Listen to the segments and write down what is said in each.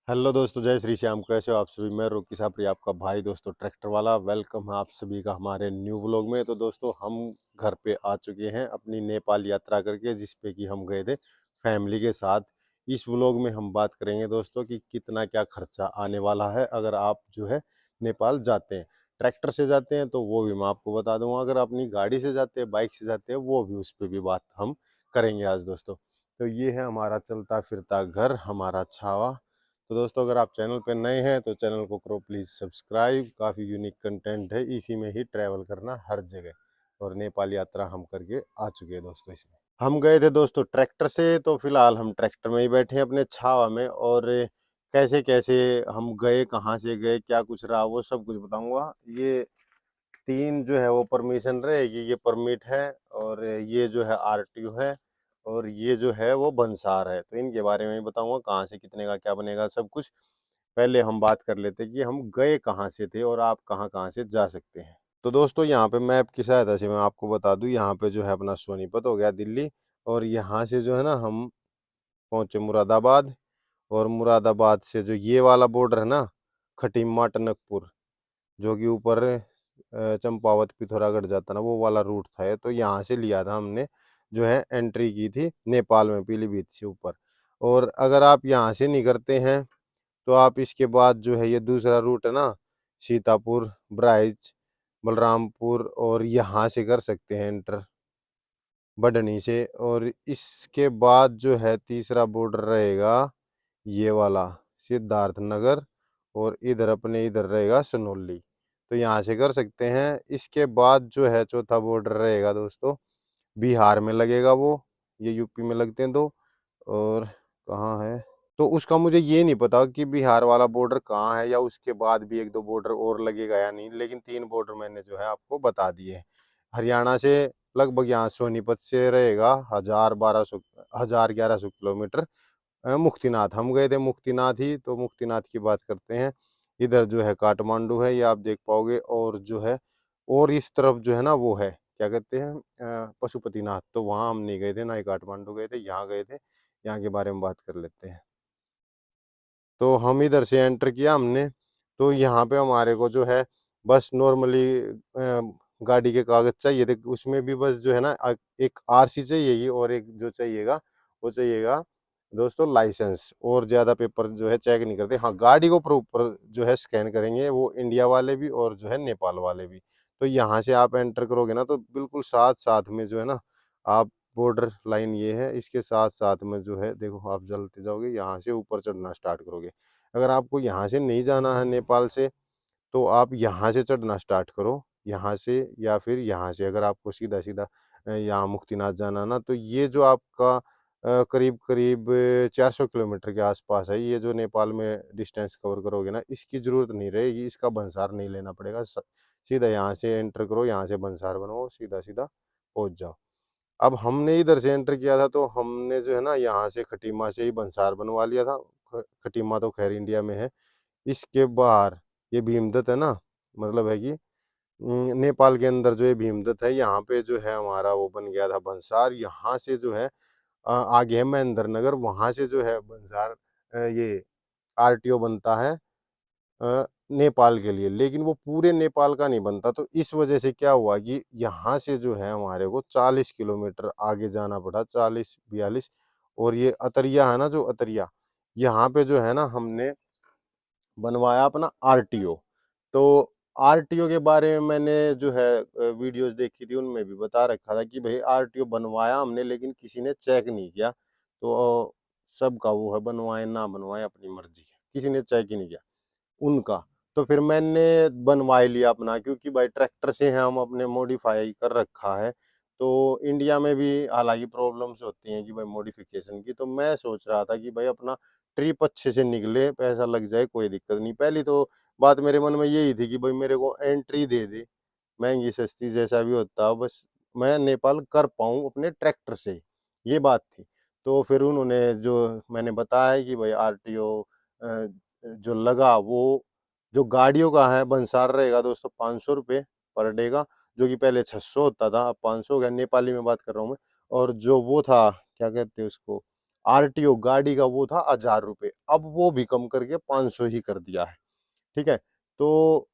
Hello दोस्तों, जय श्री श्याम। कैसे हो आप सभी? मैं रोकी सापरी, आपका भाई दोस्तों ट्रैक्टर वाला। वेलकम है आप सभी का हमारे न्यू व्लॉग में। तो दोस्तों, हम घर पे आ चुके हैं अपनी नेपाल यात्रा करके, जिस पे कि हम गए थे फैमिली के साथ। इस व्लॉग में हम बात करेंगे दोस्तों कि कितना क्या खर्चा आने वाला है अगर आप जो है नेपाल जाते हैं। ट्रैक्टर से जाते हैं तो वो भी मैं आपको बता दूंगा, अगर अपनी गाड़ी से जाते हैं, बाइक से जाते हैं, वो भी, उस पर भी बात हम करेंगे आज दोस्तों। तो ये है हमारा चलता फिरता घर, हमारा छावा। तो दोस्तों, अगर आप चैनल पे नए हैं तो चैनल को करो प्लीज़ सब्सक्राइब। काफ़ी यूनिक कंटेंट है, इसी में ही ट्रैवल करना हर जगह। और नेपाल यात्रा हम करके आ चुके हैं दोस्तों। इसमें हम गए थे दोस्तों ट्रैक्टर से, तो फिलहाल हम ट्रैक्टर में ही बैठे हैं अपने छावा में। और कैसे कैसे हम गए, कहाँ से गए, क्या कुछ रहा, वो सब कुछ बताऊंगा। ये तीन जो है वो परमिशन रहेगी, ये परमिट है, और ये जो है आरटीओ है, और ये जो है वो बंसार है। तो इनके बारे में ही बताऊंगा, कहाँ से कितने का क्या बनेगा सब कुछ। पहले हम बात कर लेते हैं कि हम गए कहाँ से थे और आप कहाँ कहाँ से जा सकते हैं। तो दोस्तों, यहाँ पे मैप की सहायता से मैं आपको बता दूं, यहाँ पे जो है अपना सोनीपत हो गया दिल्ली, और यहाँ से जो है ना हम पहुँचे मुरादाबाद। और मुरादाबाद से जो ये वाला बॉर्डर है ना, खटीमा टनकपुर, जो कि ऊपर चंपावत पिथौरागढ़ जाता ना, वो वाला रूट था ये। तो यहाँ से लिया था हमने, जो है एंट्री की थी नेपाल में पीलीभीत से ऊपर। और अगर आप यहाँ से नहीं करते हैं तो आप इसके बाद जो है ये दूसरा रूट है ना, सीतापुर, बहराइच, बलरामपुर, और यहाँ से कर सकते हैं एंटर बढ़नी से। और इसके बाद जो है तीसरा बॉर्डर रहेगा ये वाला, सिद्धार्थ नगर, और इधर अपने इधर रहेगा सनौली। तो यहाँ से कर सकते हैं। इसके बाद जो है चौथा बॉर्डर रहेगा दोस्तों, बिहार में लगेगा वो, ये यूपी में लगते हैं दो। और कहाँ है तो उसका मुझे ये नहीं पता कि बिहार वाला बॉर्डर कहाँ है, या उसके बाद भी एक दो बॉर्डर और लगेगा या नहीं, लेकिन तीन बॉर्डर मैंने जो है आपको बता दिए हैं। हरियाणा से लगभग यहाँ सोनीपत से रहेगा 1100 मुक्तिनाथ। हम गए थे मुक्तिनाथ ही, तो मुक्तिनाथ की बात करते हैं। इधर जो है काठमांडू है, ये आप देख पाओगे। और जो है, और इस तरफ जो है ना वो है, क्या कहते हैं, पशुपतिनाथ। तो वहाँ हम नहीं गए थे, ना ही काठमांडू गए थे, यहाँ गए थे। यहाँ के बारे में बात कर लेते हैं। तो हम इधर से एंटर किया हमने। तो यहाँ पे हमारे को जो है बस नॉर्मली गाड़ी के कागज चाहिए थे। उसमें भी बस जो है ना एक आरसी चाहिएगी, और एक जो चाहिएगा वो चाहिएगा दोस्तों लाइसेंस। और ज़्यादा पेपर जो है चेक नहीं करते। हाँ, गाड़ी को प्रॉपर जो है स्कैन करेंगे, वो इंडिया वाले भी और जो है नेपाल वाले भी। तो यहाँ से आप एंटर करोगे ना, तो बिल्कुल साथ साथ में जो है ना, आप बॉर्डर लाइन ये है, इसके साथ साथ में जो है देखो, आप चलते जाओगे, यहाँ से ऊपर चढ़ना स्टार्ट करोगे। अगर आपको यहाँ से नहीं जाना है नेपाल से, तो आप यहाँ से चढ़ना स्टार्ट करो, यहाँ से, या फिर यहाँ से अगर आपको सीधा सीधा यहाँ मुक्तिनाथ जाना ना, तो ये जो आपका करीब करीब 400 किलोमीटर के आसपास है। ये जो नेपाल में डिस्टेंस कवर करोगे ना, इसकी ज़रूरत नहीं रहेगी, इसका बंसार नहीं लेना पड़ेगा। सीधा यहाँ से एंटर करो, यहाँ से बंसार बनाओ, सीधा सीधा पहुँच जाओ। अब हमने इधर से एंटर किया था, तो हमने जो है ना यहाँ से खटीमा से ही बंसार बनवा लिया था। खटीमा तो खैर इंडिया में है। इसके बाहर ये भीमदत्त है ना, मतलब है कि नेपाल के अंदर जो ये भीमदत्त है, यहाँ पे जो है हमारा वो बन गया था बंसार। यहाँ से जो है आगे है महेंद्र नगर, वहाँ से जो है बंसार ये आरटीओ बनता है नेपाल के लिए, लेकिन वो पूरे नेपाल का नहीं बनता। तो इस वजह से क्या हुआ कि यहाँ से जो है हमारे को 40 किलोमीटर आगे जाना पड़ा, 40-42। और ये अतरिया है ना, जो अतरिया, यहाँ पे जो है ना हमने बनवाया अपना आरटीओ। तो आरटीओ के बारे में मैंने जो है वीडियोस देखी थी, उनमें भी बता रखा था कि भाई आरटीओ बनवाया हमने, लेकिन किसी ने चेक नहीं किया। तो सबका वो है, बनवाए ना बनवाए अपनी मर्जी है, किसी ने चेक ही नहीं किया उनका। तो फिर मैंने बनवा ही लिया अपना, क्योंकि भाई ट्रैक्टर से है, हम अपने मॉडिफाई कर रखा है। तो इंडिया में भी हालांकि प्रॉब्लम्स होती हैं कि भाई मॉडिफिकेशन की। तो मैं सोच रहा था कि भाई अपना ट्रिप अच्छे से निकले, पैसा लग जाए कोई दिक्कत नहीं। पहली तो बात मेरे मन में यही थी कि भाई मेरे को एंट्री दे दे, महंगी सस्ती जैसा भी होता हो, बस मैं नेपाल कर पाऊँ अपने ट्रैक्टर से, ये बात थी। तो फिर उन्होंने जो मैंने बताया कि भाई आरटीओ जो लगा, वो जो गाड़ियों का है बंसार रहेगा दोस्तों 500 रुपये पर डे का, जो कि पहले 600 होता था, अब 500 हो गया, नेपाली में बात कर रहा हूँ मैं। और जो वो था, क्या कहते हैं उसको, आरटीओ गाड़ी का वो था 1000 रुपये, अब वो भी कम करके 500 ही कर दिया है। ठीक है, तो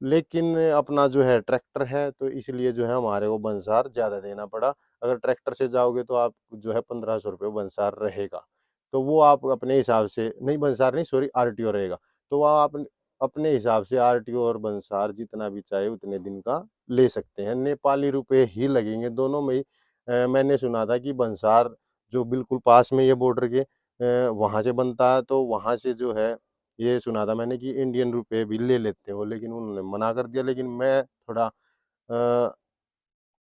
लेकिन अपना जो है ट्रैक्टर है, तो इसलिए जो है हमारे को बंसार ज़्यादा देना पड़ा। अगर ट्रैक्टर से जाओगे तो आप जो है 1500 रुपये बंसार रहेगा। तो वो आप अपने हिसाब से नहीं, बंसार नहीं सॉरी, आरटीओ रहेगा। तो वो आप अपने हिसाब से आरटीओ और बंसार जितना भी चाहे उतने दिन का ले सकते हैं। नेपाली रुपए ही लगेंगे दोनों में ही। मैंने सुना था कि बंसार जो बिल्कुल पास में ये बॉर्डर के वहाँ से बनता है, तो वहाँ से जो है ये सुना था मैंने कि इंडियन रुपए भी ले लेते हो, लेकिन उन्होंने मना कर दिया। लेकिन मैं थोड़ा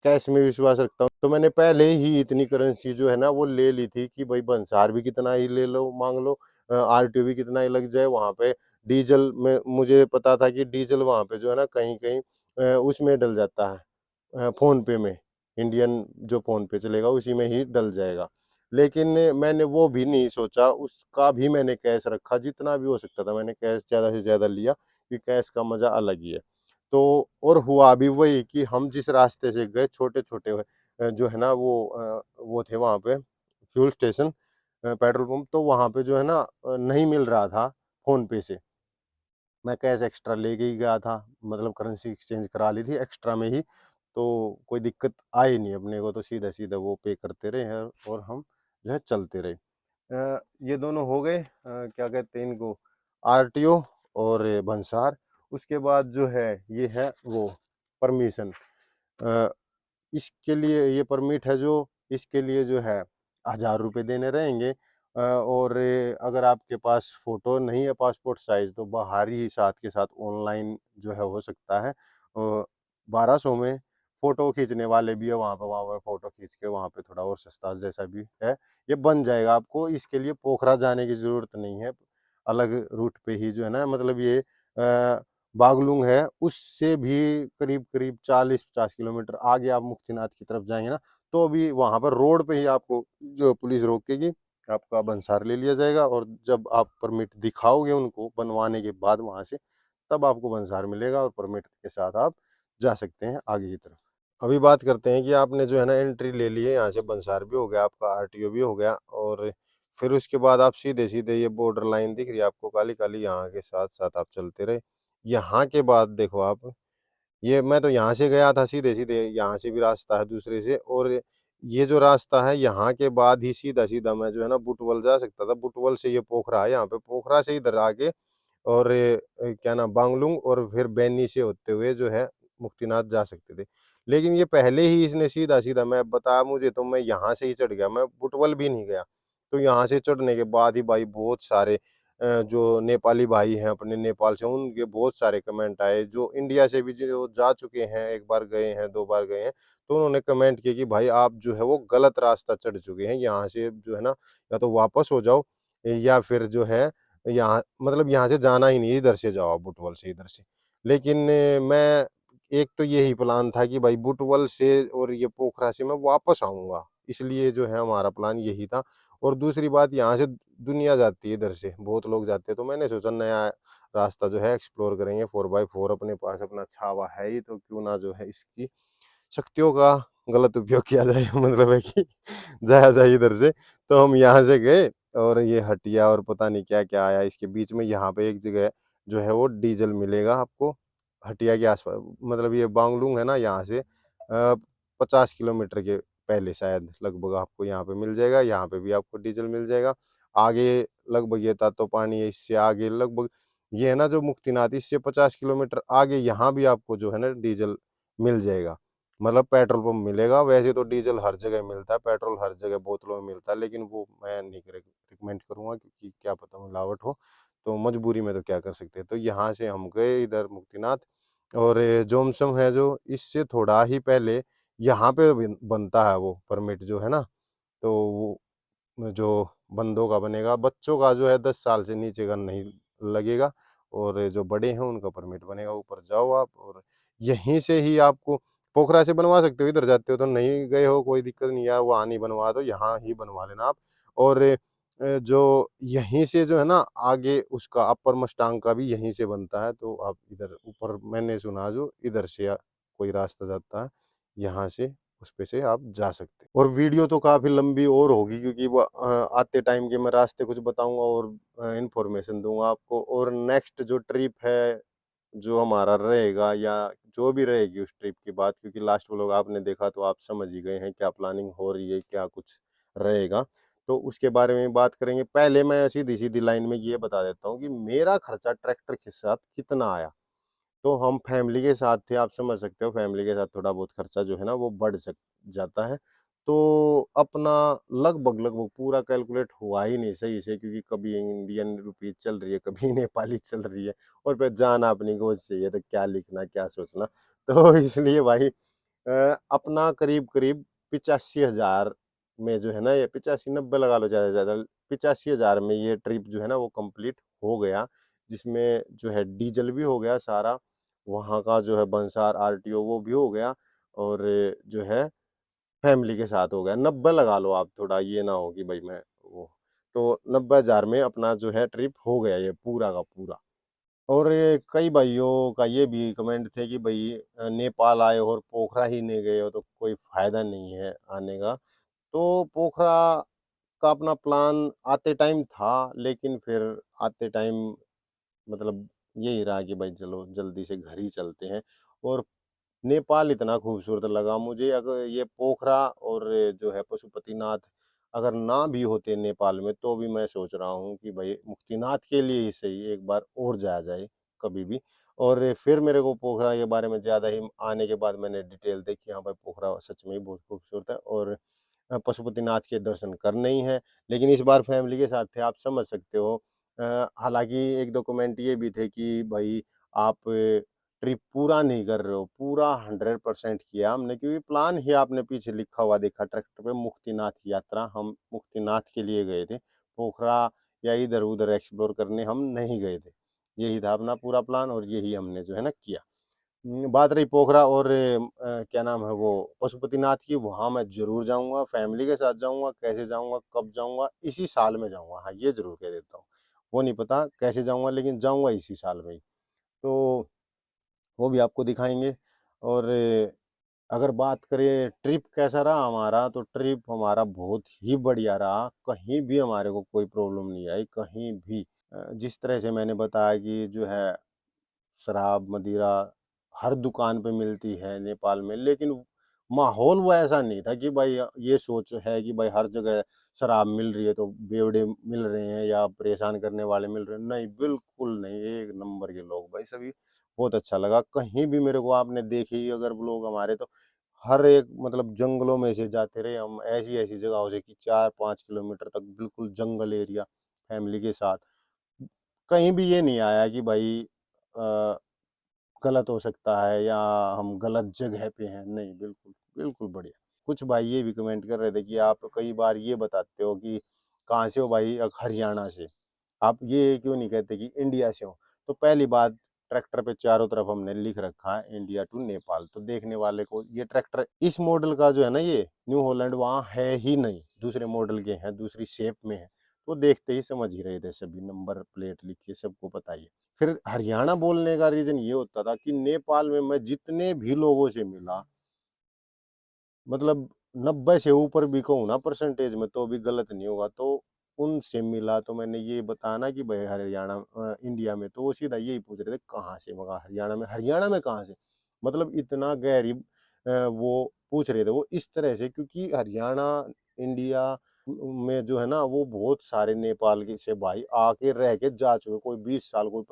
कैश में विश्वास रखता हूँ, तो मैंने पहले ही इतनी करेंसी जो है ना वो ले ली थी कि भाई बंसार भी कितना ही ले लो मांग लो, आरटीओ भी कितना ही लग जाए। वहाँ पे डीजल में मुझे पता था कि डीजल वहाँ पे जो है ना कहीं कहीं उसमें डल जाता है, फ़ोन पे में, इंडियन जो फ़ोन पे चलेगा उसी में ही डल जाएगा। लेकिन मैंने वो भी नहीं सोचा, उसका भी मैंने कैश रखा, जितना भी हो सकता था मैंने कैश ज़्यादा से ज़्यादा लिया, कि कैश का मज़ा अलग ही है। तो और हुआ भी वही कि हम जिस रास्ते से गए छोटे-छोटे जो है ना वो थे वहाँ पे फ्यूल स्टेशन, पेट्रोल पंप, तो वहाँ पे जो है ना नहीं मिल रहा था फ़ोन पे से। मैं कैश एक्स्ट्रा लेके ही गया था, मतलब करेंसी एक्सचेंज करा ली थी एक्स्ट्रा में ही, तो कोई दिक्कत आई नहीं अपने को, तो सीधा-सीधा वो पे करते रहे हैं और हम जो है चलते रहे। ये दोनों हो गए क्या कहते हैं इनको, आरटीओ और ये भंसार। उसके बाद जो है ये है वो परमिशन। अ, इसके लिए ये परमिट है जो, इसके लिए जो है 1000 रुपये देने रहेंगे। और अगर आपके पास फ़ोटो नहीं है पासपोर्ट साइज़, तो बाहर ही साथ के साथ ऑनलाइन जो है हो सकता है। 1200 में फ़ोटो खींचने वाले भी है वहाँ पे फ़ोटो खींच के वहाँ पे थोड़ा और सस्ता जैसा भी है, ये बन जाएगा आपको। इसके लिए पोखरा जाने की ज़रूरत नहीं है, अलग रूट पे ही जो है ना, मतलब ये बागलुंग है, उससे भी करीब-करीब 40-50 किलोमीटर आगे आप मुक्तिनाथ की तरफ जाएँगे ना, तो भी वहाँ पर रोड पे ही आपको जो पुलिस रोकेगी, आपका बंसार ले लिया जाएगा, और जब आप परमिट दिखाओगे उनको बनवाने के बाद वहाँ से, तब आपको बंसार मिलेगा और परमिट के साथ आप जा सकते हैं आगे की तरफ। अभी बात करते हैं कि आपने जो है ना एंट्री ले ली है, यहाँ से बंसार भी हो गया, आपका आरटीओ भी हो गया, और फिर उसके बाद आप सीधे-सीधे ये बॉर्डर लाइन दिख रही है आपको काली-काली, यहाँ के साथ-साथ आप चलते रहे। यहाँ के बाद देखो आप, ये मैं तो यहाँ से गया था सीधे-सीधे, यहाँ से भी रास्ता है दूसरे से, और ये जो रास्ता है यहाँ के बाद ही सीधा-सीधा मैं जो है ना बुटवल जा सकता था। बुटवल से ये पोखरा है, यहाँ पे पोखरा से इधर आके और क्या नाम बांगलुंग और फिर बैनी से होते हुए जो है मुक्तिनाथ जा सकते थे। लेकिन ये पहले ही इसने सीधा-सीधा मैं बताया मुझे, तो मैं यहाँ से ही चढ़ गया, मैं बुटवल भी नहीं गया। तो यहाँ से चढ़ने के बाद ही भाई बहुत सारे जो नेपाली भाई हैं अपने नेपाल से, उनके बहुत सारे कमेंट आए, जो इंडिया से भी जो जा चुके हैं, 1 बार गए हैं, 2 बार गए हैं, तो उन्होंने कमेंट किए कि भाई आप जो है वो गलत रास्ता चढ़ चुके हैं, यहाँ से जो है ना या तो वापस हो जाओ, या फिर जो है यहाँ मतलब यहाँ से जाना ही नहीं है, इधर से जाओ आप बुटवल से इधर से। लेकिन मैं एक तो यही प्लान था कि भाई बुटवल से और ये पोखरा से मैं वापस आऊँगा, इसलिए जो है हमारा प्लान यही था। और दूसरी बात, यहाँ से दुनिया जाती है इधर से, बहुत लोग जाते हैं, तो मैंने सोचा नया रास्ता जो है एक्सप्लोर करेंगे, 4x4 अपने पास अपना छावा है ही, तो क्यों ना जो है इसकी शक्तियों का गलत उपयोग किया जाए मतलब है कि जाया जाए इधर से। तो हम यहाँ से गए और ये हटिया और पता नहीं क्या-क्या आया इसके बीच में, यहाँ पे एक जगह जो है वो डीज़ल मिलेगा आपको, हटिया के आस-पास, मतलब ये बांगलुंग है ना, यहाँ से 50 किलोमीटर के पहले शायद लगभग आपको यहाँ पे मिल जाएगा, यहाँ पे भी आपको डीज़ल मिल जाएगा। आगे लगभग ये तातोपानी है, इससे आगे लगभग ये है ना जो मुक्तिनाथ, इससे 50 किलोमीटर आगे यहाँ भी आपको जो है ना डीज़ल मिल जाएगा। मतलब पेट्रोल पंप मिलेगा, वैसे तो डीज़ल हर जगह मिलता है, पेट्रोल हर जगह बोतलों में मिलता है, लेकिन वो मैं नहीं रिकमेंड करूँगा, क्योंकि क्या पता मिलावट हो, तो मजबूरी में तो क्या कर सकते हैं। तो यहाँ से हम गए इधर मुक्तिनाथ, और जोमसम है जो इससे थोड़ा ही पहले यहाँ पे बनता है वो परमिट जो है ना, तो वो जो बंदों का बनेगा, बच्चों का जो है 10 साल से नीचे का नहीं लगेगा, और जो बड़े हैं उनका परमिट बनेगा। ऊपर जाओ आप, और यहीं से ही आपको पोखरा से बनवा सकते हो, इधर जाते हो तो नहीं गए हो कोई दिक्कत नहीं है, वहाँ नहीं बनवा दो, यहाँ ही बनवा लेना आप। और जो यहीं से जो है ना आगे उसका अपर मस्टांग का भी यहीं से बनता है, तो आप इधर ऊपर मैंने सुना जो इधर से कोई रास्ता जाता है, यहाँ से उस पे से आप जा सकते हैं। और वीडियो तो काफ़ी लंबी और होगी, क्योंकि वो आते टाइम के मैं रास्ते कुछ बताऊँगा और इन्फॉर्मेशन दूँगा आपको। और नेक्स्ट जो ट्रिप है, जो हमारा रहेगा या जो भी रहेगी उस ट्रिप की बात, क्योंकि लास्ट व्लॉग आपने देखा तो आप समझ ही गए हैं क्या प्लानिंग हो रही है, क्या कुछ रहेगा। तो उसके बारे में बात करेंगे। पहले मैं सीधी-सीधी लाइन में ये बता देता हूँ कि मेरा खर्चा ट्रैक्टर के साथ कितना आया। तो हम फैमिली के साथ थे, आप समझ सकते हो फैमिली के साथ थोड़ा बहुत खर्चा जो है ना वो बढ़ सक जाता है। तो अपना लगभग-लगभग पूरा कैलकुलेट हुआ ही नहीं सही से, क्योंकि कभी इंडियन रुपीज़ चल रही है, कभी नेपाली चल रही है, और फिर जाना अपनी गोद से ही है, तो क्या लिखना, क्या सोचना। तो इसलिए भाई अपना करीब-करीब 85,000 में जो है ना, ये 85-90 लगा लो ज़्यादा से ज़्यादा, 85,000 में ये ट्रिप जो है ना वो कंप्लीट हो गया। जिसमें जो है डीज़ल भी हो गया सारा, वहाँ का जो है बंसार आरटीओ वो भी हो गया, और जो है फैमिली के साथ हो गया। 90 लगा लो आप, थोड़ा ये ना हो कि भाई मैं वो, तो 90,000 में अपना जो है ट्रिप हो गया ये पूरा का पूरा। और ये कई भाइयों का ये भी कमेंट थे कि भाई नेपाल आए हो और पोखरा ही नहीं गए हो तो कोई फ़ायदा नहीं है आने का। तो पोखरा का अपना प्लान आते टाइम था, लेकिन फिर आते टाइम मतलब यही रहा कि भाई चलो जल्दी से घर ही चलते हैं। और नेपाल इतना खूबसूरत लगा मुझे, अगर ये पोखरा और जो है पशुपतिनाथ अगर ना भी होते नेपाल में, तो भी मैं सोच रहा हूँ कि भाई मुक्तिनाथ के लिए ही सही एक बार और जाया जाए कभी भी। और फिर मेरे को पोखरा के बारे में ज़्यादा ही आने के बाद मैंने डिटेल देखी, हाँ भाई पोखरा सच में ही बहुत खूबसूरत है, और पशुपतिनाथ के दर्शन करने ही हैं। लेकिन इस बार फैमिली के साथ थे, आप समझ सकते हो। हालाँकि 1-2 कमेंट ये भी थे कि भाई आप ट्रिप पूरा नहीं कर रहे हो, पूरा 100% किया हमने, क्योंकि प्लान ही आपने पीछे लिखा हुआ देखा ट्रैक्टर पे, मुक्तिनाथ यात्रा, हम मुक्तिनाथ के लिए गए थे। पोखरा या इधर-उधर एक्सप्लोर करने हम नहीं गए थे। यही था अपना पूरा प्लान, और यही हमने जो है ना किया। बात रही पोखरा और क्या नाम है वो पशुपतिनाथ की, वहाँ मैं ज़रूर जाऊँगा, फैमिली के साथ जाऊँगा, कैसे जाऊँगा, कब जाऊँगा, इसी साल में जाऊँगा। हाँ, ये ज़रूर कह देता हूँ। वो नहीं पता कैसे जाऊँगा, लेकिन जाऊँगा इसी साल में ही। तो वो भी आपको दिखाएँगे। और अगर बात करें ट्रिप कैसा रहा हमारा, तो ट्रिप हमारा बहुत ही बढ़िया रहा। कहीं भी हमारे को कोई प्रॉब्लम नहीं आई, कहीं भी। जिस तरह से मैंने बताया कि जो है शराब, मदिरा हर दुकान पे मिलती है नेपाल में, लेकिन माहौल वो ऐसा नहीं था कि भाई ये सोच है कि भाई हर जगह शराब मिल रही है तो बेवड़े मिल रहे हैं या परेशान करने वाले मिल रहे हैं। नहीं, बिल्कुल नहीं, एक नंबर के लोग भाई सभी। बहुत अच्छा लगा। कहीं भी मेरे को आपने देखे ही अगर व्लॉग हमारे, तो हर एक मतलब जंगलों में से जाते रहे हम, ऐसी-ऐसी जगहों से कि 4-5 किलोमीटर तक बिल्कुल जंगल एरिया फैमिली के साथ। कहीं भी ये नहीं आया कि भाई अ गलत हो सकता है या हम गलत जगह पे हैं, नहीं, बिल्कुल, बिल्कुल बढ़िया। कुछ भाई ये भी कमेंट कर रहे थे कि आप कई बार ये बताते हो कि कहाँ से हो भाई? हरियाणा से। आप ये क्यों नहीं कहते कि इंडिया से हो? तो पहली बात, ट्रैक्टर पे चारों तरफ हमने लिख रखा है इंडिया टू नेपाल, तो देखने वाले को ये ट्रैक्टर इस मॉडल का जो है ना, ये न्यू हॉलैंड वहाँ है ही नहीं, दूसरे मॉडल के हैं, दूसरी शेप में है। तो देखते ही समझ ही रहे थे सभी, नंबर प्लेट लिखी है, सबको पता ही है। फिर हरियाणा बोलने का रीज़न ये होता था कि नेपाल में मैं जितने भी लोगों से मिला, मतलब 90 से ऊपर भी कहूँ ना परसेंटेज में, तो भी गलत नहीं होगा। तो उनसे मिला तो मैंने ये बताया ना कि भाई हरियाणा इंडिया में, तो वो सीधा यही पूछ रहे थे कहाँ से? मगा हरियाणा में कहाँ से? मतलब इतना गहरी वो पूछ रहे थे वो इस तरह से, क्योंकि हरियाणा इंडिया में जो है ना वो बहुत सारे नेपाल के से भाई आके रह के जा चुके, कोई 20 साल, कोई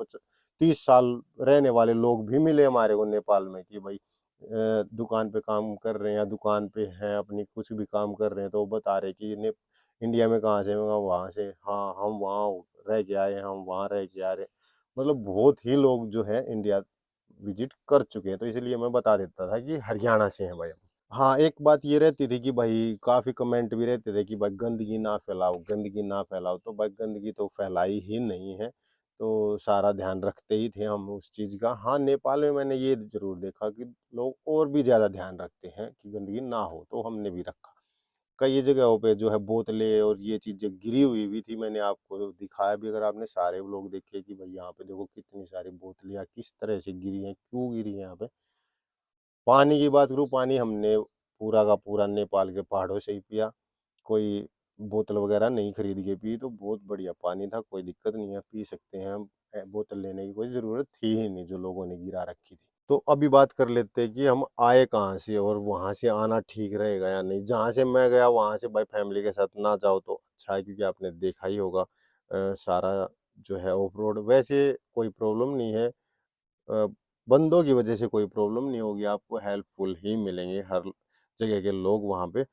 30 साल रहने वाले लोग भी मिले हमारे को नेपाल में कि भाई दुकान पे काम कर रहे हैं या दुकान पे हैं अपनी, कुछ भी काम कर रहे हैं, तो वो बता रहे कि ने इंडिया में कहाँ से? मैं कहा वहाँ से। हाँ, हम वहाँ रह के आए हैं, हम वहाँ रह के आ रहे हैं। मतलब बहुत ही लोग जो है इंडिया विजिट कर चुके हैं, तो इसलिए मैं बता देता था कि हरियाणा से हैं भाई हम। हाँ, एक बात ये रहती थी कि भाई काफ़ी कमेंट भी रहते थे कि भाई गंदगी ना फैलाओ, गंदगी ना फैलाओ, तो भाई गंदगी तो फैलाई ही नहीं है। तो सारा ध्यान रखते ही थे हम उस चीज़ का। हाँ, नेपाल में मैंने ये ज़रूर देखा कि लोग और भी ज़्यादा ध्यान रखते हैं कि गंदगी ना हो, तो हमने भी रखा। कई जगहों पे जो है बोतलें और ये चीज़ें गिरी हुई भी थी, मैंने आपको दिखाया भी, अगर आपने सारे लोग देखे कि भाई यहाँ पे देखो कितनी सारी बोतलें किस तरह से गिरी हैं, क्यों गिरी हैं यहाँ पे। पानी की बात करूँ, पानी हमने पूरा का पूरा नेपाल के पहाड़ों से ही पिया, कोई बोतल वगैरह नहीं खरीद के पी, तो बहुत बढ़िया पानी था, कोई दिक्कत नहीं है, पी सकते हैं हम। बोतल लेने की कोई ज़रूरत थी ही नहीं जो लोगों ने गिरा रखी थी। तो अभी बात कर लेते हैं कि हम आए कहाँ से और वहाँ से आना ठीक रहेगा या नहीं। जहाँ से मैं गया वहाँ से भाई फैमिली के साथ ना जाओ तो अच्छा है, क्योंकि आपने देखा ही होगा सारा जो है ऑफ रोड। वैसे कोई प्रॉब्लम नहीं है, अ, बंदों की वजह से कोई प्रॉब्लम नहीं होगी, आपको हेल्पफुल ही मिलेंगे हर जगह के लोग वहाँ पे।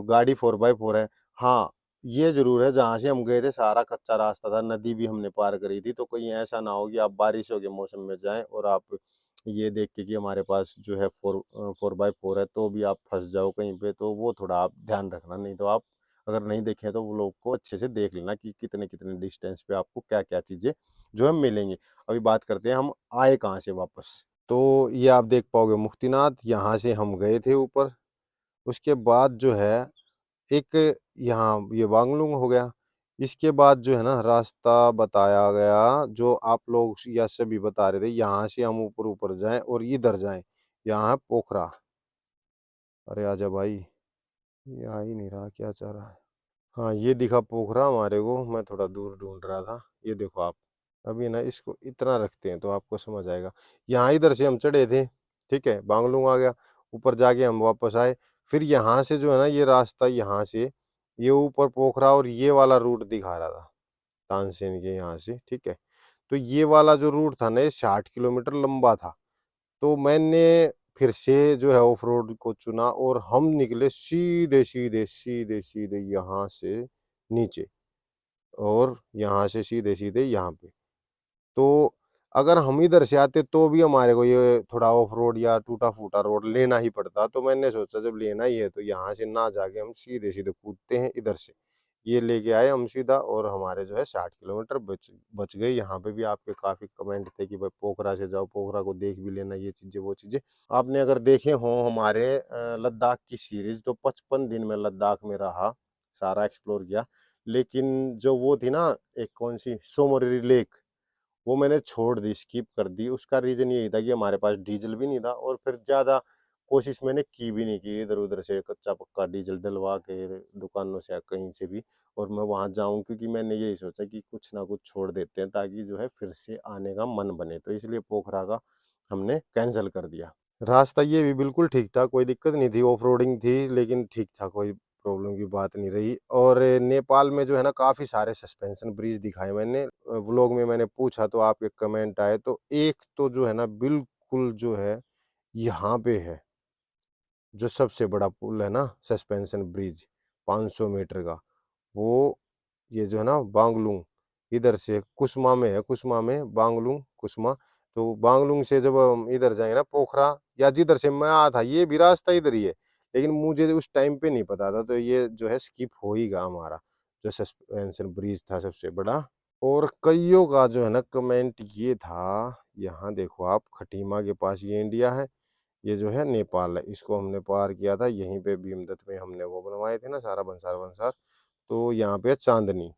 गाड़ी 4x4 है। हाँ, ये ज़रूर है, जहाँ से हम गए थे सारा कच्चा रास्ता था, नदी भी हमने पार करी थी, तो कहीं ऐसा ना हो कि आप बारिशों के मौसम में जाएँ और आप ये देख के कि हमारे पास जो है 4x4 है, तो भी आप फँस जाओ कहीं पे, तो वो थोड़ा आप ध्यान रखना। नहीं तो आप अगर नहीं देखे तो वो लोग को अच्छे से देख लेना कि कितने-कितने डिस्टेंस पे आपको क्या-क्या चीज़ें जो है मिलेंगी। अभी बात करते हैं हम आए कहाँ से वापस। तो ये आप देख पाओगे मुक्तिनाथ, यहाँ से हम गए थे ऊपर। उसके बाद जो है एक यहाँ ये वांगलुंग हो गया। इसके बाद जो है ना रास्ता बताया गया, जो आप लोग या सभी बता रहे थे, यहाँ से हम ऊपर-ऊपर जाएँ और इधर जाएँ। यहाँ है पोखरा। अरे आजा भाई, ये आ ही नहीं रहा, क्या चाह रहा है? हाँ, ये दिखा पोखरा हमारे को, मैं थोड़ा दूर ढूँढ रहा था। ये देखो आप। अभी ना इसको इतना रखते हैं तो आपको समझ आएगा। यहाँ इधर से हम चढ़े थे, ठीक है, बांगलुंग आ गया, ऊपर जाके हम वापस आए। फिर यहाँ से जो है ना ये रास्ता यहाँ से ये ऊपर पोखरा और ये वाला रूट दिखा रहा था तानसेन के यहाँ से, ठीक है। तो ये वाला जो रूट था ना ये 60 किलोमीटर लंबा था। तो मैंने फिर से जो है ऑफ रोड को चुना और हम निकले सीधे यहाँ से नीचे और यहाँ से सीधे यहाँ पे। तो अगर हम इधर से आते तो भी हमारे को ये थोड़ा ऑफ रोड या टूटा-फूटा रोड लेना ही पड़ता। तो मैंने सोचा जब लेना ही है तो यहाँ से ना जाके हम सीधे-सीधे कूदते हैं इधर से। ये लेके आए हम सीधा और हमारे जो है 60 किलोमीटर बच बच गए। यहाँ पे भी आपके काफ़ी कमेंट थे कि भाई पोखरा से जाओ, पोखरा को देख भी लेना, ये चीज़ें, वो चीज़ें। आपने अगर देखे हों हमारे लद्दाख की सीरीज़, तो 55 दिन में लद्दाख में रहा, सारा एक्सप्लोर किया। लेकिन जो वो थी ना एक कौन-सी सोमोरी लेक, वो मैंने छोड़ दी, स्किप कर दी। उसका रीज़न यही था कि हमारे पास डीज़ल भी नहीं था और फिर ज़्यादा कोशिश मैंने की भी नहीं कि इधर-उधर से कच्चा-पक्का डीज़ल डलवा के दुकानों से या कहीं से भी और मैं वहाँ जाऊँ, क्योंकि मैंने यही सोचा कि कुछ ना कुछ छोड़ देते हैं ताकि जो है फिर से आने का मन बने। तो इसलिए पोखरा का हमने कैंसल कर दिया। रास्ता ये भी बिल्कुल ठीक था, कोई दिक्कत नहीं थी, ऑफ-रोडिंग थी लेकिन ठीक था, कोई प्रॉब्लम की बात नहीं रही। और नेपाल में जो है ना काफ़ी सारे सस्पेंशन ब्रिज दिखाए मैंने। व्लॉग में मैंने पूछा तो आपके कमेंट आए, तो एक तो जो है ना बिल्कुल जो है यहाँ पे है, जो सबसे बड़ा पुल है ना सस्पेंशन ब्रिज 500 मीटर का, वो ये जो है ना बांगलुंग इधर से कुसमा में है, कुसमा में बांगलुंग कुसमा। तो बांगलुंग से जब हम इधर जाएंगे ना पोखरा या जिधर से मैं आया था ये भी रास्ता इधर ही है, लेकिन मुझे उस टाइम पे नहीं पता था, तो ये जो है स्किप हो ही गया हमारा जो सस्पेंशन ब्रिज था सबसे बड़ा। और कईयों का जो है ना कमेंट ये था, यहाँ देखो आप खटीमा के पास ये इंडिया है, ये जो है नेपाल है, इसको हमने पार किया था यहीं पे भीमदत्त में हमने वो बनवाए थे ना सारा बंसार वंसार। तो यहाँ पे है चांदनी।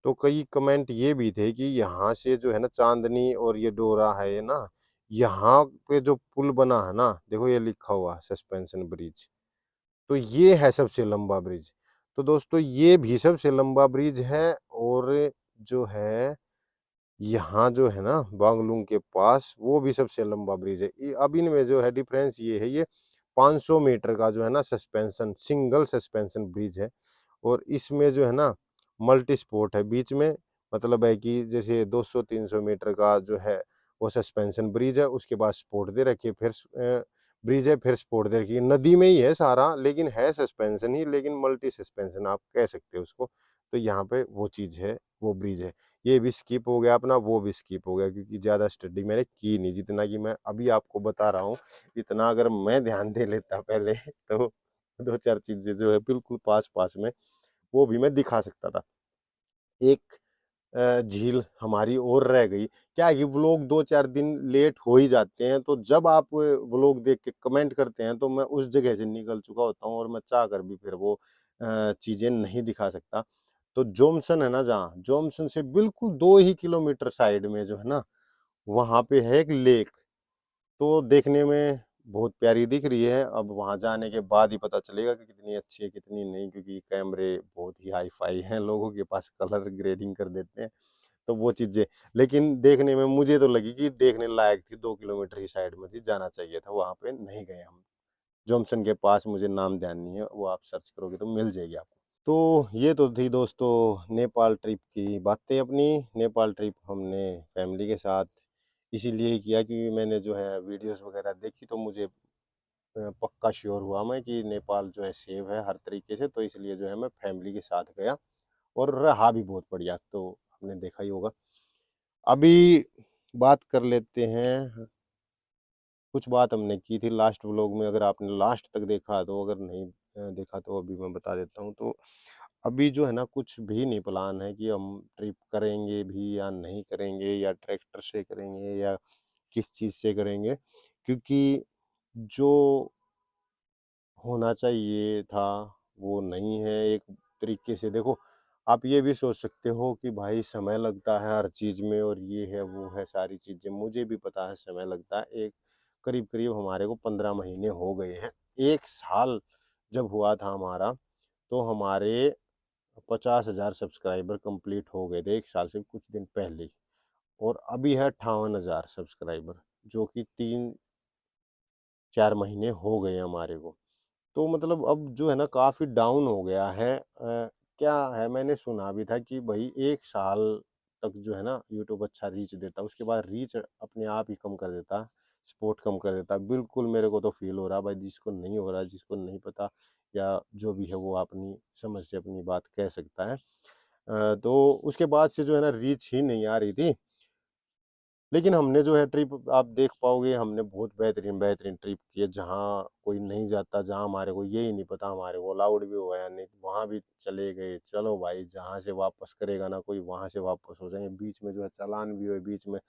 तो कई कमेंट ये भी थे कि यहाँ से जो है ना चांदनी और ये डोरा है ये ना, यहाँ पे जो पुल बना है ना, देखो ये लिखा हुआ सस्पेंशन ब्रिज, तो ये है सबसे लंबा ब्रिज। तो दोस्तों ये भी सबसे लंबा ब्रिज है और जो है यहाँ जो है ना बांगलुंग के पास वो भी सबसे लंबा ब्रिज है। अब इनमें जो है डिफरेंस ये है, ये 500 मीटर का जो है ना सस्पेंशन सिंगल सस्पेंशन ब्रिज है और इसमें जो है ना मल्टी स्पोर्ट है बीच में। मतलब है कि जैसे 200-300 मीटर का जो है वो सस्पेंशन ब्रिज है, उसके बाद स्पोर्ट दे रखी है, फिर ब्रिज है, फिर स्पोर्ट दे रखी है। नदी में ही है सारा, लेकिन है सस्पेंशन ही, लेकिन मल्टी सस्पेंशन आप कह सकते हो उसको। तो यहाँ पे वो चीज़ है, वो ब्रिज है। ये भी स्किप हो गया अपना, वो भी स्किप हो गया, क्योंकि ज़्यादा स्टडी मैंने की नहीं, जितना कि मैं अभी आपको बता रहा हूँ। इतना अगर मैं ध्यान दे लेता पहले तो 2-4 चीज़ें जो है बिल्कुल पास-पास में वो भी मैं दिखा सकता था। एक झील हमारी और रह गई। क्या है कि व्लॉग 2-4 दिन लेट हो ही जाते हैं, तो जब आप व्लॉग देख के कमेंट करते हैं तो मैं उस जगह से निकल चुका होता हूँ और मैं चाह कर भी फिर वो चीज़ें नहीं दिखा सकता। तो जोमसन है ना जहाँ, जोमसन से बिल्कुल 2 ही किलोमीटर साइड में जो है ना, वहाँ पे है एक लेक। तो देखने में बहुत प्यारी दिख रही है। अब वहाँ जाने के बाद ही पता चलेगा कि कितनी अच्छी है, कितनी नहीं, क्योंकि कैमरे बहुत ही हाई-फाई हैं, लोगों के पास कलर ग्रेडिंग कर देते हैं, तो वो चीज़ें। लेकिन देखने में मुझे तो लगी कि देखने लायक थी, 2 किलोमीटर की साइड में थी, जाना चाहिए था, वहाँ पे नहीं गए हम। जॉनसन के पास, मुझे नाम ध्यान नहीं है, वो आप सर्च करोगे तो मिल जाएगी आपको। तो ये तो थी दोस्तों नेपाल ट्रिप की बातें अपनी। नेपाल ट्रिप हमने फैमिली के साथ इसीलिए ही किया क्योंकि मैंने जो है वीडियोस वगैरह देखी, तो मुझे पक्का श्योर हुआ मैं कि नेपाल जो है सेफ है हर तरीके से, तो इसलिए जो है मैं फैमिली के साथ गया और रहा भी बहुत बढ़िया, तो आपने देखा ही होगा। अभी बात कर लेते हैं, कुछ बात हमने की थी लास्ट व्लॉग में, अगर आपने लास्ट तक देखा तो, अगर नहीं देखा तो अभी मैं बता देता हूँ। तो अभी जो है ना कुछ भी नहीं प्लान है कि हम ट्रिप करेंगे भी या नहीं करेंगे, या ट्रैक्टर से करेंगे या किस चीज़ से करेंगे, क्योंकि जो होना चाहिए था वो नहीं है। एक तरीके से देखो, आप ये भी सोच सकते हो कि भाई समय लगता है हर चीज़ में, और ये है वो है सारी चीज़ें, मुझे भी पता है समय लगता है। एक करीब करीब हमारे को 15 महीने हो गए हैं। 1 साल जब हुआ था हमारा, तो हमारे 50,000 सब्सक्राइबर कंप्लीट हो गए थे 1 साल से कुछ दिन पहले ही, और अभी है 58,000 सब्सक्राइबर, जो कि 3-4 महीने हो गए हैं हमारे को। तो मतलब अब जो है ना काफ़ी डाउन हो गया है। क्या है, मैंने सुना भी था कि भाई 1 साल तक जो है ना यूट्यूब अच्छा रीच देता है, उसके बाद रीच अपने आप ही कम कर देता है, सपोर्ट कम कर देता है। बिल्कुल मेरे को तो फ़ील हो रहा है भाई, जिसको नहीं हो रहा, जिसको नहीं पता या जो भी है, वो अपनी समझ से अपनी बात कह सकता है। तो उसके बाद से जो है ना रीच ही नहीं आ रही थी। लेकिन हमने जो है ट्रिप, आप देख पाओगे, हमने बहुत बेहतरीन ट्रिप किए, जहाँ कोई नहीं जाता, जहाँ हमारे को यही नहीं पता हमारे को अलाउड भी होगा या नहीं, वहाँ भी चले गए। चलो भाई, जहाँ से वापस करेगा ना कोई, वहाँ से वापस हो जाएंगे। बीच में जो है चालान भी हुए, बीच में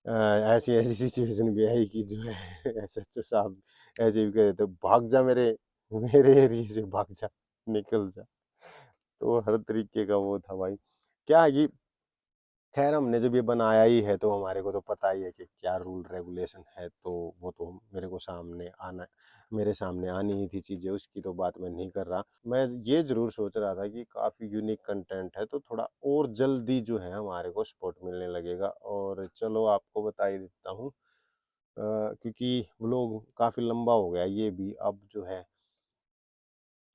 ऐसी ऐसी सिचुएशन भी आई कि जो है एसएचओ साहब ऐसे भी कह देते, भाग जा मेरे मेरे एरिया से, भाग जा, निकल जा। तो हर तरीके का वो था भाई। क्या है कि खैर, हमने जब ये बनाया ही है तो हमारे को तो पता ही है कि क्या रूल रेगुलेशन है, तो वो तो मेरे सामने आनी ही थी चीज़ें, उसकी तो बात मैं नहीं कर रहा। मैं ये ज़रूर सोच रहा था कि काफ़ी यूनिक कंटेंट है, तो थोड़ा और जल्दी जो है हमारे को सपोर्ट मिलने लगेगा। और चलो आपको बता ही देता हूँ, क्योंकि व्लॉग काफ़ी लंबा हो गया ये भी, अब जो है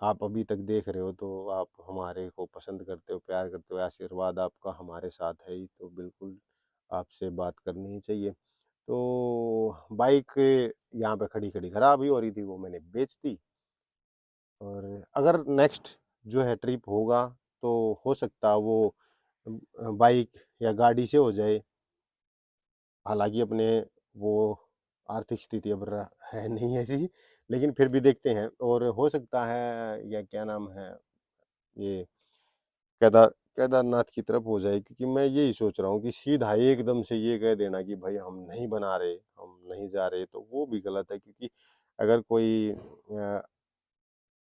आप अभी तक देख रहे हो, तो आप हमारे को पसंद करते हो, प्यार करते हो, आशीर्वाद आपका हमारे साथ है ही, तो बिल्कुल आपसे बात करनी ही चाहिए। तो बाइक यहाँ पे खड़ी-खड़ी खराब ही हो रही थी, वो मैंने बेच दी। और अगर नेक्स्ट जो है ट्रिप होगा, तो हो सकता है वो बाइक या गाड़ी से हो जाए। हालाँकि अपने वो आर्थिक स्थिति अब है नहीं ऐसी, लेकिन फिर भी देखते हैं, और हो सकता है, या क्या नाम है, ये केदारनाथ की तरफ हो जाए, क्योंकि मैं यही सोच रहा हूँ कि सीधा एकदम से ये कह देना कि भाई हम नहीं बना रहे, हम नहीं जा रहे, तो वो भी गलत है। क्योंकि अगर कोई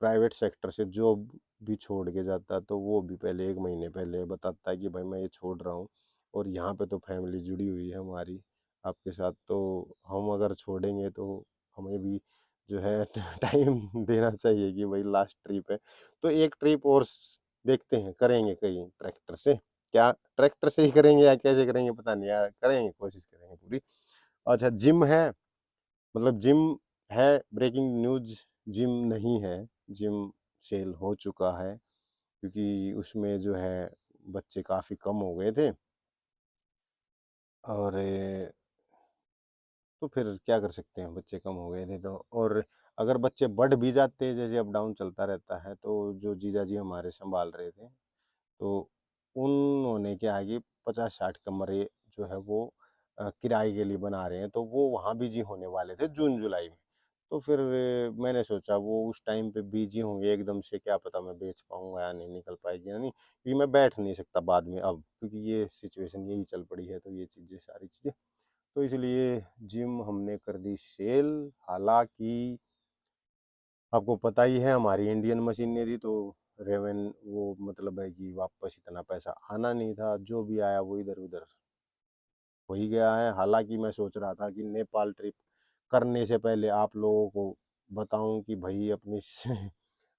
प्राइवेट सेक्टर से जॉब भी छोड़ के जाता है, तो वो भी पहले 1 महीने पहले बताता है कि भाई मैं ये छोड़ रहा हूँ, और यहाँ पे तो फैमिली जुड़ी हुई है हमारी आपके साथ, तो हम अगर छोड़ेंगे तो हमें भी जो है टाइम देना चाहिए कि भाई लास्ट ट्रिप है। तो एक ट्रिप और देखते हैं, करेंगे कहीं ट्रैक्टर से। क्या ट्रैक्टर से ही करेंगे या कैसे करेंगे पता नहीं यार, करेंगे, कोशिश करेंगे पूरी। अच्छा, जिम है, मतलब जिम है, ब्रेकिंग न्यूज़, जिम नहीं है, जिम सेल हो चुका है, क्योंकि उसमें जो है बच्चे काफ़ी कम हो गए थे। और तो फिर क्या कर सकते हैं, बच्चे कम हो गए थे तो। और अगर बच्चे बढ़ भी जाते, जैसे अप डाउन चलता रहता है, तो जो जीजा जी हमारे संभाल रहे थे, तो उन्होंने क्या है कि 50-60 कमरे जो है वो किराए के लिए बना रहे हैं, तो वो वहाँ बिजी होने वाले थे जून जुलाई में। तो फिर मैंने सोचा वो उस टाइम पे बिजी होंगे, एकदम से क्या पता मैं बेच पाऊंगा या नहीं, निकल पाएगी या नहीं, क्योंकि मैं बैठ नहीं सकता बाद में अब, क्योंकि ये सिचुएशन यही चल पड़ी है, तो ये चीज़ें सारी चीज़ें, तो इसलिए जिम हमने कर दी सेल। हालांकि आपको पता ही है, हमारी इंडियन मशीनें थी, तो रेवेन वो मतलब है कि वापस इतना पैसा आना नहीं था, जो भी आया वो इधर उधर हो ही गया है। हालांकि मैं सोच रहा था कि नेपाल ट्रिप करने से पहले आप लोगों को बताऊं कि भाई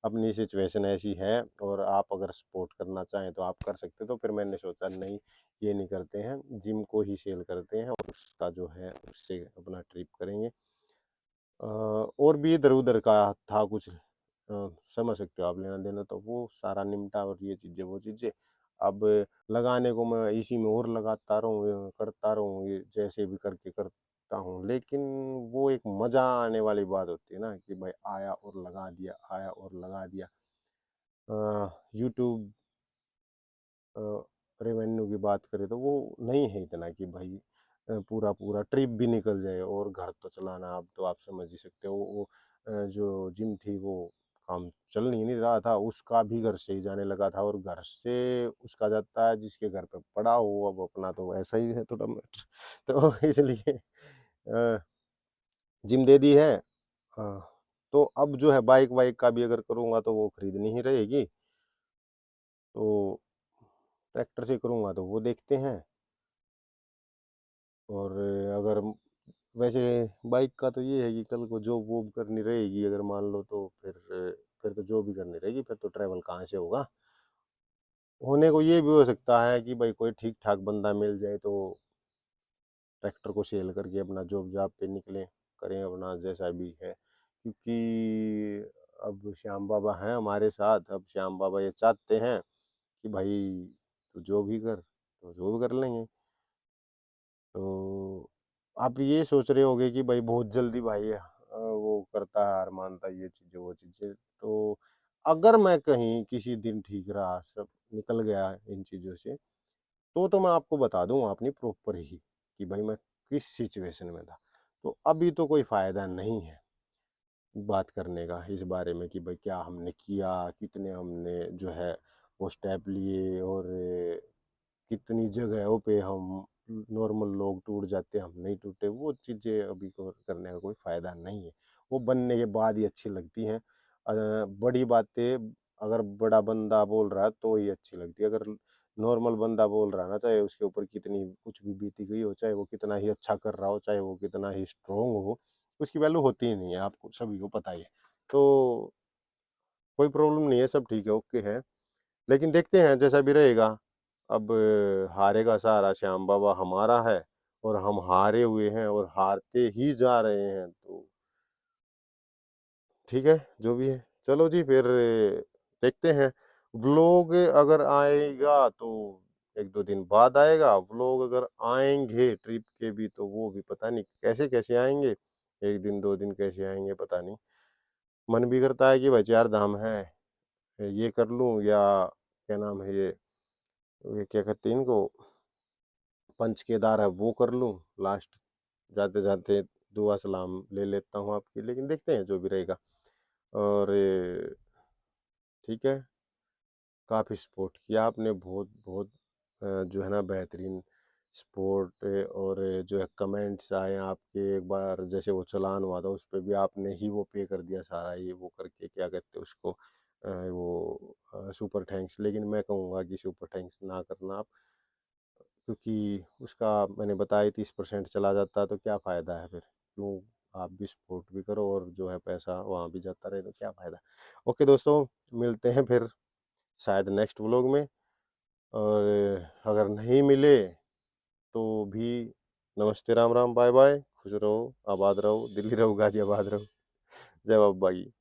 अपनी सिचुएशन ऐसी है और आप अगर सपोर्ट करना चाहें तो आप कर सकते हो। तो फिर मैंने सोचा नहीं, ये नहीं करते हैं, जिम को ही सेल करते हैं और उसका जो है उससे अपना ट्रिप करेंगे। और भी इधर उधर का था कुछ, समझ सकते हो आप, लेना देना तो वो सारा निमटा और ये चीज़ें वो चीज़ें। अब लगाने को मैं इसी में और लगाता रहूँ, करता रहूँ, ये जैसे भी करके करता हूँ, लेकिन वो एक मज़ा आने वाली बात होती है ना कि भाई आया और लगा दिया, आया और लगा दिया। यूट्यूब रेवेन्यू की बात करें तो वो नहीं है इतना कि भाई पूरा पूरा ट्रिप भी निकल जाए और घर तो चलाना, अब तो आप समझ ही सकते हो। वो जो जिम थी वो काम चल नहीं रहा था, उसका भी घर से ही जाने लगा था और घर से उसका जाता है जिसके घर पे पड़ा हो। अब अपना तो ऐसा ही है थोड़ा मैटर तो इसलिए जिम दे दी है। अ, तो अब जो है बाइक वाइक का भी अगर करूँगा तो वो खरीदनी ही रहेगी, तो ट्रैक्टर से करूँगा तो वो देखते हैं। और अगर वैसे बाइक का तो ये है कि कल को जॉब वॉब करनी रहेगी अगर मान लो, तो फिर तो जॉब भी करनी रहेगी, फिर तो ट्रैवल कहाँ से होगा। होने को ये भी हो सकता है कि भाई कोई ठीक ठाक बंदा मिल जाए तो ट्रैक्टर को सेल करके अपना जॉब जॉब पे निकलें, करें अपना जैसा भी है। क्योंकि अब श्याम बाबा हैं हमारे साथ, अब श्याम बाबा ये चाहते हैं कि भाई तू जो भी कर, तो जो भी कर लेंगे। तो आप ये सोच रहे होगे कि भाई बहुत जल्दी भाई वो करता है, हार मानता है, ये चीज़ें वो चीज़ें। तो अगर मैं कहीं किसी दिन ठीक रहा, सब निकल गया इन चीज़ों से, तो मैं आपको बता दूंगा अपनी प्रॉपर ही कि भाई मैं किस सिचुएशन में था। तो अभी तो कोई फ़ायदा नहीं है बात करने का इस बारे में कि भाई क्या हमने किया, कितने हमने जो है वो स्टेप लिए, और कितनी जगहों पे हम नॉर्मल लोग टूट जाते हैं, हम नहीं टूटे। वो चीज़ें अभी को करने का कोई फ़ायदा नहीं है, वो बनने के बाद ही अच्छी लगती हैं। बड़ी बातें अगर बड़ा बंदा बोल रहा है तो ही अच्छी लगती है। अगर नॉर्मल बंदा बोल रहा है ना, चाहे उसके ऊपर कितनी कुछ भी बीती गई हो, चाहे वो कितना ही अच्छा कर रहा हो, चाहे वो कितना ही स्ट्रोंग हो, उसकी वैल्यू होती ही नहीं है, आपको सभी को पता ही है। तो कोई प्रॉब्लम नहीं है, सब ठीक है, ओके है। लेकिन देखते हैं जैसा भी रहेगा। अब हारेगा सहारा श्याम बाबा हमारा है और हम हारे हुए हैं और हारते ही जा रहे हैं, तो ठीक है जो भी है। चलो जी, फिर देखते हैं। व्लॉग अगर आएगा तो एक दो दिन बाद आएगा। व्लॉग अगर आएंगे ट्रिप के भी तो वो भी पता नहीं कैसे कैसे आएंगे, एक दिन दो दिन कैसे आएंगे पता नहीं। मन भी करता है कि भाई चार धाम है, ये कर लूं, या क्या नाम है ये क्या कहते हैं इनको, पंच केदार है वो कर लूं लास्ट, जाते जाते दुआ सलाम ले लेता हूँ आपकी। लेकिन देखते हैं जो भी रहेगा। और ठीक है, काफ़ी सपोर्ट किया आपने, बहुत बहुत जो है ना बेहतरीन सपोर्ट। और जो है कमेंट्स आए आपके, एक बार जैसे वो चालान हुआ था उस पे भी आपने ही वो पे कर दिया सारा, ये वो करके क्या कहते हैं उसको, वो सुपर थैंक्स। लेकिन मैं कहूँगा कि सुपर थैंक्स ना करना आप, क्योंकि उसका मैंने बताया 30% चला जाता है तो क्या फ़ायदा है फिर। क्यों आप भी सपोर्ट भी करो और जो है पैसा वहाँ भी जाता रहे तो क्या फ़ायदा। ओके दोस्तों, मिलते हैं फिर शायद नेक्स्ट व्लॉग में। और अगर नहीं मिले तो भी नमस्ते, राम राम, बाय बाय, खुश रहो, आबाद रहो, दिल्ली रहो, गाजियाबाद रहो। जय बाबा की।